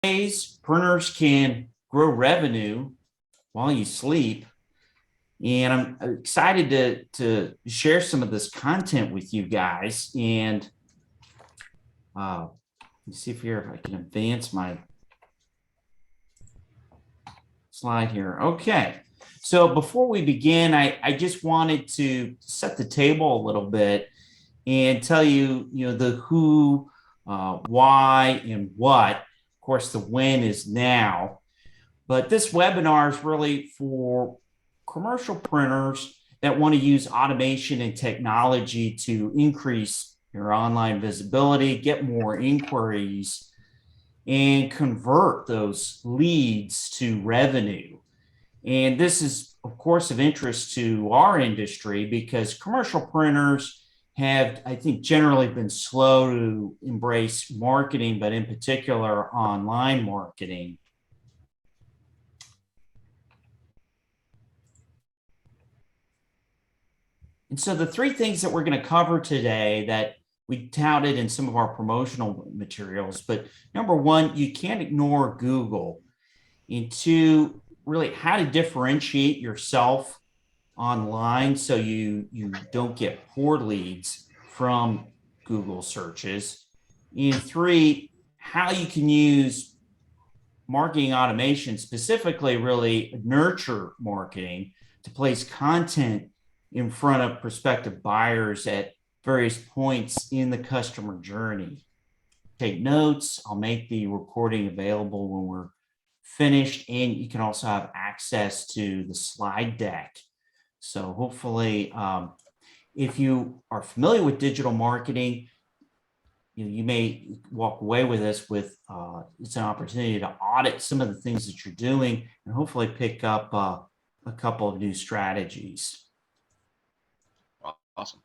Ways printers can grow revenue while you sleep. And I'm excited to share some of this content with you guys. And let me see if I can advance my slide here. Okay. So before we begin, I just wanted to set the table a little bit and tell you, the who, why, and what. Of course, the when is now. But this webinar is really for commercial printers that want to use automation and technology to increase your online visibility, get more inquiries, and convert those leads to revenue. And this is, of course, of interest to our industry because commercial printers have, I think, generally been slow to embrace marketing, but in particular, online marketing. And so the three things that we're going to cover today that we touted in some of our promotional materials, but number one, you can't ignore Google. And two, really how to differentiate yourself online so you don't get poor leads from Google searches. And three, how you can use marketing automation, specifically really nurture marketing, to place content in front of prospective buyers at various points in the customer journey. Take notes. I'll make the recording available when we're finished, and you can also have access to the slide deck. So hopefully, if you are familiar with digital marketing, you may walk away with this with it's an opportunity to audit some of the things that you're doing and hopefully pick up a couple of new strategies. Awesome.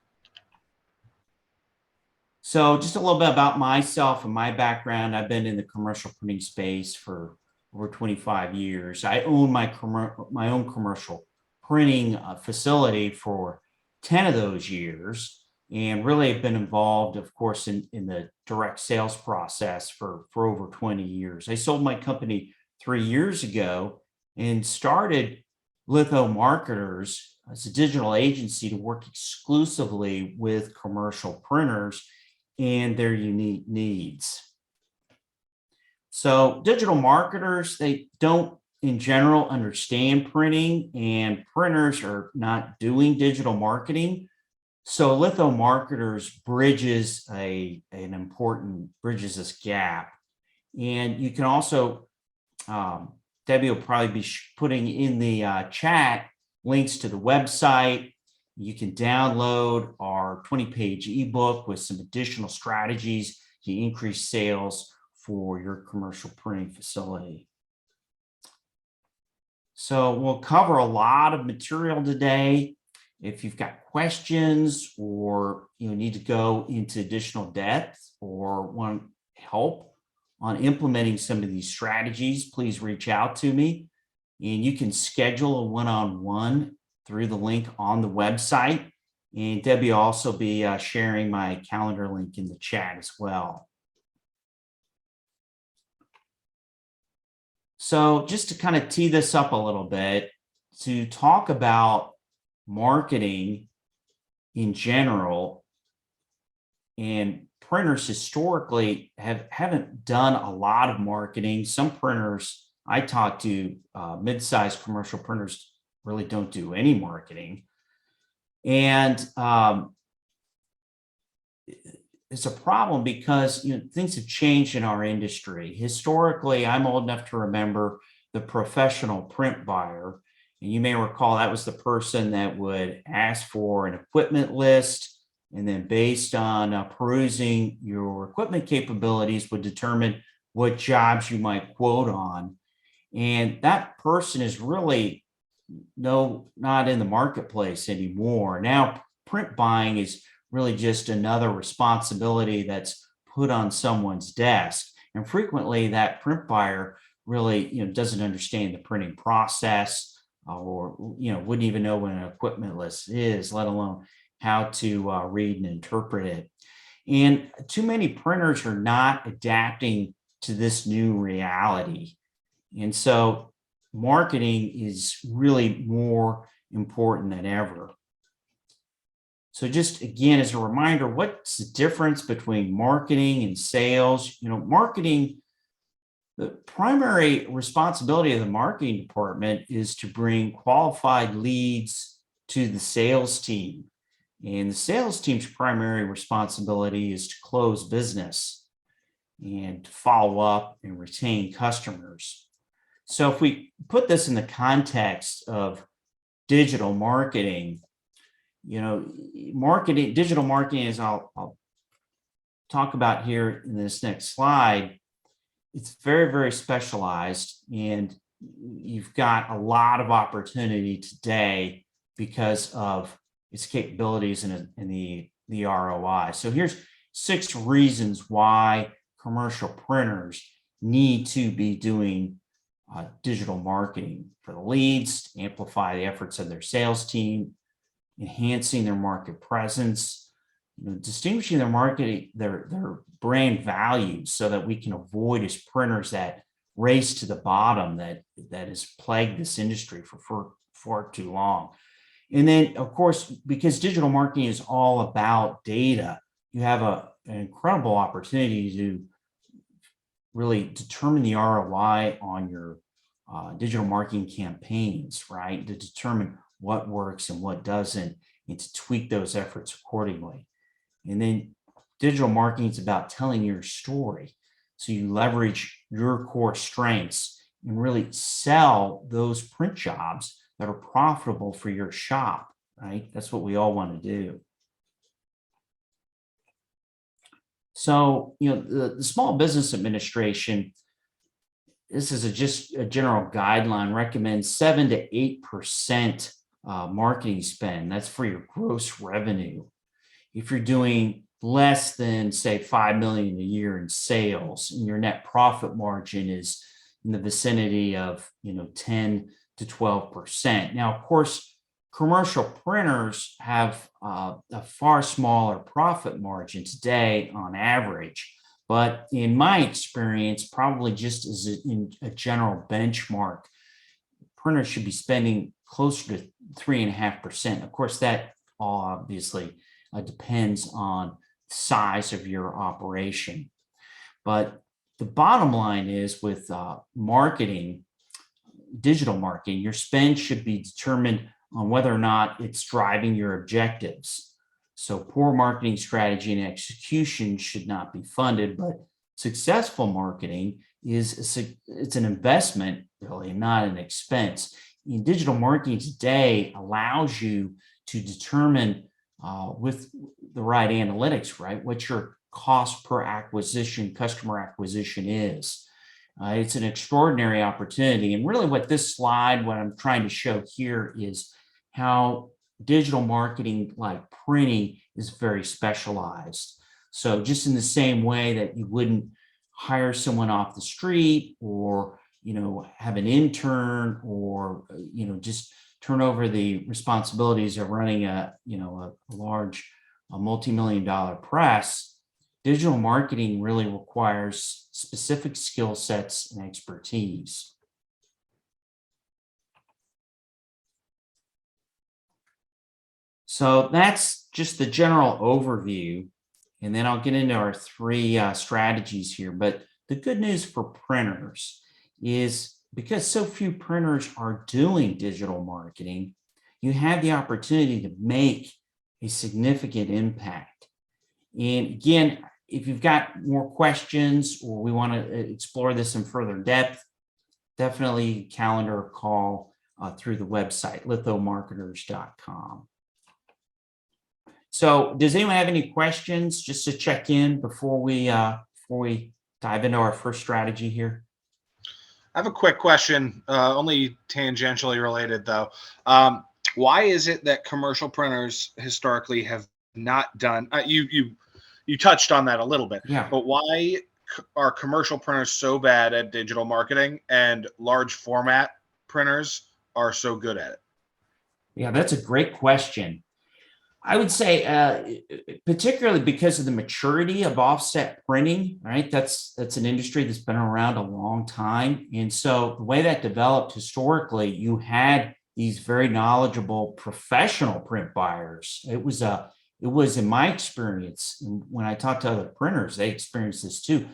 So just a little bit about myself and my background. I've been in the commercial printing space for over 25 years. I own my own commercial printing facility for 10 of those years, and really have been involved, of course, in the direct sales process for over 20 years. I sold my company 3 years ago and started Litho Marketers as a digital agency to work exclusively with commercial printers and their unique needs. So digital marketers, they don't in general understand printing, and printers are not doing digital marketing. So Litho Marketers bridges this gap. And you can also, Debbie will probably be putting in the chat links to the website. You can download our 20-page ebook with some additional strategies to increase sales for your commercial printing facility. So we'll cover a lot of material today. If you've got questions or need to go into additional depth or want help on implementing some of these strategies, please reach out to me. And you can schedule a one-on-one through the link on the website. And Debbie will also be sharing my calendar link in the chat as well. So just to kind of tee this up a little bit, to talk about marketing in general, and printers historically haven't done a lot of marketing. Some printers I talk to, mid-sized commercial printers, really don't do any marketing. And it's a problem because things have changed in our industry. Historically, I'm old enough to remember the professional print buyer. And you may recall that was the person that would ask for an equipment list, and then based on perusing your equipment capabilities would determine what jobs you might quote on. And that person is really not in the marketplace anymore. Now, print buying is really just another responsibility that's put on someone's desk. And frequently that print buyer really, doesn't understand the printing process, or, wouldn't even know what an equipment list is, let alone how to read and interpret it. And too many printers are not adapting to this new reality. And so marketing is really more important than ever. So just again, as a reminder, what's the difference between marketing and sales? Marketing, the primary responsibility of the marketing department is to bring qualified leads to the sales team. And the sales team's primary responsibility is to close business and to follow up and retain customers. So if we put this in the context of digital marketing, digital marketing, as I'll talk about here in this next slide, it's very, very specialized, and you've got a lot of opportunity today because of its capabilities and the ROI. So here's 6 reasons why commercial printers need to be doing digital marketing for the leads, to amplify the efforts of their sales team, enhancing their market presence, distinguishing their marketing, their brand values, so that we can avoid as printers that race to the bottom that has plagued this industry for far too long. And then, of course, because digital marketing is all about data, you have an incredible opportunity to really determine the ROI on your digital marketing campaigns, right? To determine what works and what doesn't, and to tweak those efforts accordingly. And then digital marketing is about telling your story. So you leverage your core strengths and really sell those print jobs that are profitable for your shop, right? That's what we all want to do. So, the Small Business Administration, this is just a general guideline, recommends 7 to 8% marketing spend. That's for your gross revenue. If you're doing less than, say, 5 million a year in sales, and your net profit margin is in the vicinity of 10 to 12%. Now, of course, commercial printers have a far smaller profit margin today on average. But in my experience, probably just as in a general benchmark, printers should be spending closer to 3.5%. Of course, that all obviously depends on the size of your operation. But the bottom line is, with marketing, digital marketing, your spend should be determined on whether or not it's driving your objectives. So poor marketing strategy and execution should not be funded, but successful marketing it's an investment, really, not an expense. And digital marketing today allows you to determine with the right analytics, right, what your cost per acquisition, customer acquisition is. It's an extraordinary opportunity. And really what I'm trying to show here is how digital marketing, like printing, is very specialized. So just in the same way that you wouldn't hire someone off the street, or have an intern, or just turn over the responsibilities of running a large multi-million-dollar press, digital marketing really requires specific skill sets and expertise. So that's just the general overview. And then I'll get into our 3 strategies here. But the good news for printers is, because so few printers are doing digital marketing, you have the opportunity to make a significant impact. And again, if you've got more questions, or we want to explore this in further depth, definitely calendar a call through the website, lithomarketers.com. So does anyone have any questions, just to check in before we dive into our first strategy here? I have a quick question, only tangentially related though. Why is it that commercial printers historically have not done, you touched on that a little bit, Yeah. But why are commercial printers so bad at digital marketing and large format printers are so good at it? Yeah, that's a great question. I would say, particularly because of the maturity of offset printing, right? That's an industry that's been around a long time, and so the way that developed historically, you had these very knowledgeable professional print buyers. It was in my experience, and when I talked to other printers, they experienced this too.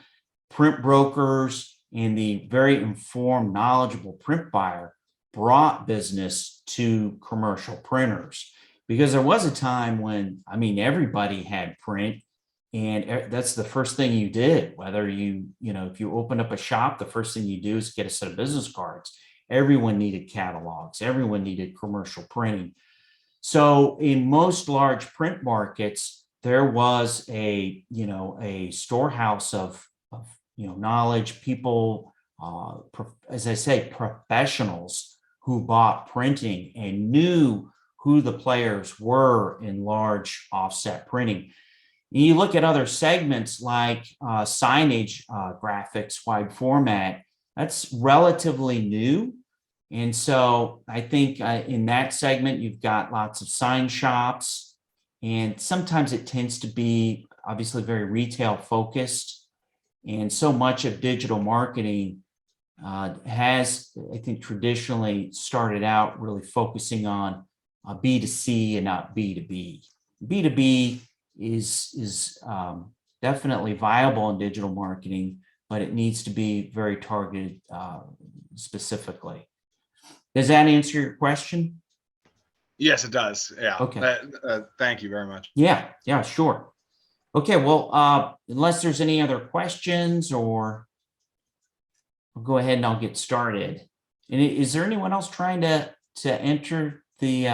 Print brokers and the very informed, knowledgeable print buyer brought business to commercial printers because there was a time when, I mean, everybody had print, and that's the first thing you did. Whether if you open up a shop, the first thing you do is get a set of business cards. Everyone needed catalogs, everyone needed commercial printing. So in most large print markets, there was a storehouse of knowledge, people, as I say, professionals who bought printing and knew who the players were in large offset printing. You look at other segments like signage, graphics, wide format, that's relatively new. And so I think in that segment, you've got lots of sign shops, and sometimes it tends to be obviously very retail focused. And so much of digital marketing has, I think, traditionally started out really focusing on B2C and not B2B. B2B is definitely viable in digital marketing, but it needs to be very targeted specifically. Does that answer your question? Yes, it does. Yeah. Okay. Thank you very much. Yeah, sure. Okay, well, unless there's any other questions, or I'll go ahead and I'll get started. And is there anyone else trying to enter the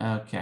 okay.